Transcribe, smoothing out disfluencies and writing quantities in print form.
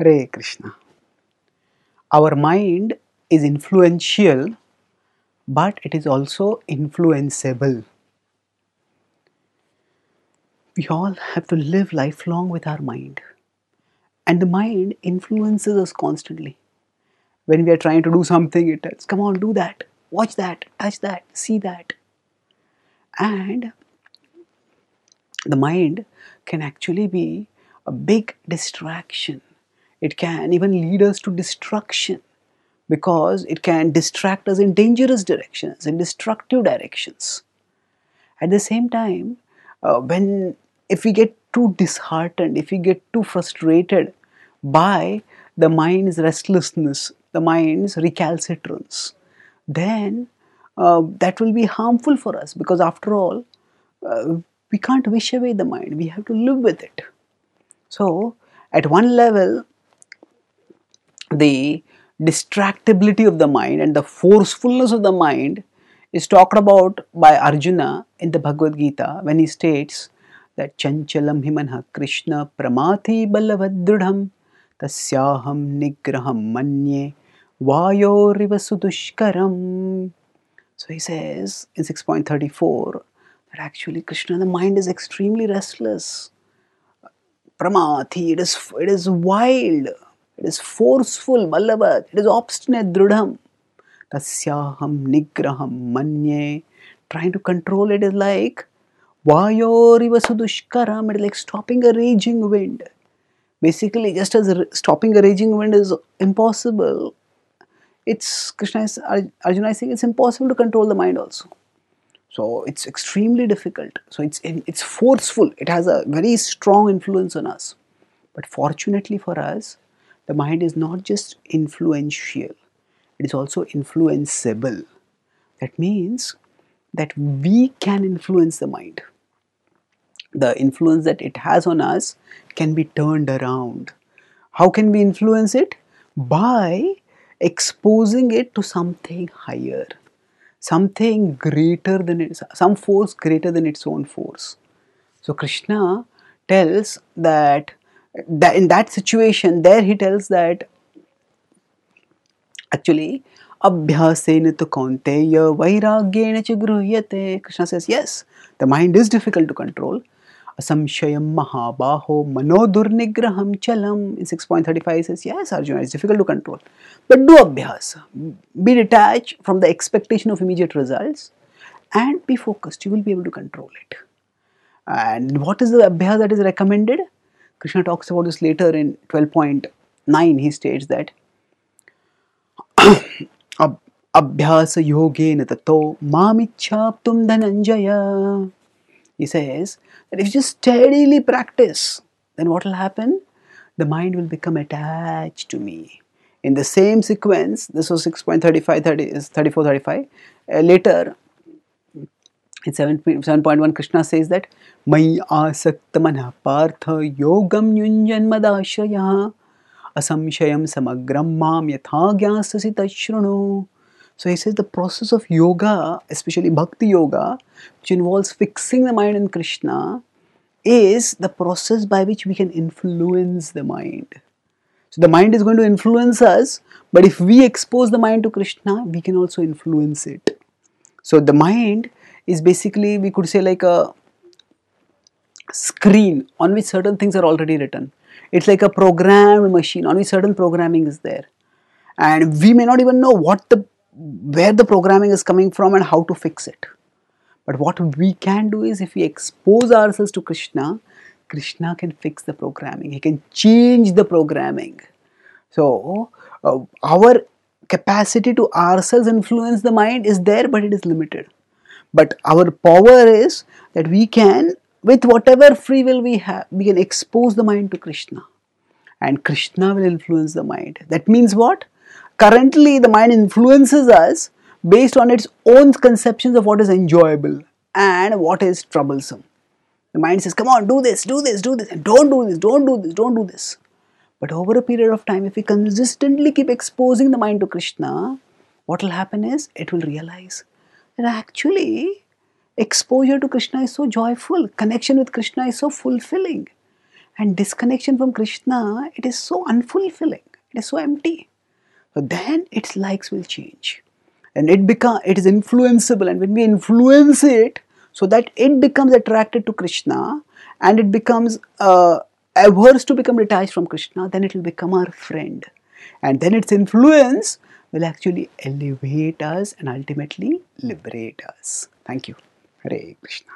Hare Krishna. Our mind is influential, but it is also influenceable. We all have to live lifelong with our mind. And the mind influences us constantly. When we are trying to do something, it tells, come on, do that, watch that, touch that, see that. And the mind can actually be a big distraction. It can even lead us to destruction because it can distract us in dangerous directions, in destructive directions. At the same time, if we get too disheartened, if we get too frustrated by the mind's restlessness, the mind's recalcitrance, then that will be harmful for us because after all, we can't wish away the mind. We have to live with it. So, at one level, the distractibility of the mind and the forcefulness of the mind is talked about by Arjuna in the Bhagavad Gita when he states that Chanchalam himanha Krishna pramati balavadrudham tasyaham nigraham manye vayoriva sudushkaram. So he says in 6.34 that actually Krishna, the mind is extremely restless. Pramati, it is wild, it is forceful, Ballavad, it is obstinate, Drudham. Tasyaham nigraham manye. Trying to control it is like Vayoriva sudushkaram, it is like stopping a raging wind. Basically, just as stopping a raging wind is impossible, Arjuna is saying it's impossible to control the mind also. So it's extremely difficult. So it's forceful. It has a very strong influence on us. But fortunately for us, the mind is not just influential. It is also influenceable. That means that we can influence the mind. The influence that it has on us can be turned around. How can we influence it? By exposing it to something higher. Something greater than it, some force greater than its own force. So Krishna tells that in that situation, there he tells that actually abhyasena tu kaunteya vairagyena cha gruhyate. Krishna says yes, the mind is difficult to control. Asamshayam mahabaho manodurnigraham chalam. In 6.35 he says yes, Arjuna, it's difficult to control. But do abhyasa. Be detached from the expectation of immediate results and be focused. You will be able to control it. And what is the abhyasa that is recommended? Krishna talks about this later in 12.9. He states that abhyasa yogena tato mamichhaptum dhananjaya. He says that if you just steadily practice, then what will happen? The mind will become attached to me. In the same sequence, this was 6.35, 34, 35. Later, in 7.1, Krishna says that Mai asakta manah partha yogam yunjan madashraya asamshayam samagram mam yatha gyasasi tashrunu. So he says the process of yoga, especially bhakti yoga, which involves fixing the mind in Krishna, is the process by which we can influence the mind. So the mind is going to influence us, but if we expose the mind to Krishna, we can also influence it. So the mind is basically, we could say, like a screen on which certain things are already written. It's like a programmed machine on which certain programming is there. And we may not even know where the programming is coming from and how to fix it. But what we can do is, if we expose ourselves to Krishna, Krishna can fix the programming. He can change the programming. So, our capacity to ourselves influence the mind is there, but it is limited. But our power is that we can, with whatever free will we have, we can expose the mind to Krishna. And Krishna will influence the mind. That means what? Currently, the mind influences us based on its own conceptions of what is enjoyable and what is troublesome. The mind says, come on, do this, do this, do this, and don't do this, don't do this, don't do this. But over a period of time, if we consistently keep exposing the mind to Krishna, what will happen is, it will realize that actually exposure to Krishna is so joyful, connection with Krishna is so fulfilling. And disconnection from Krishna, it is so unfulfilling, it is so empty. So then its likes will change. And it is influenceable, and when we influence it so that it becomes attracted to Krishna and it becomes averse to become detached from Krishna, then it will become our friend. And then its influence will actually elevate us and ultimately liberate us. Thank you. Hare Krishna.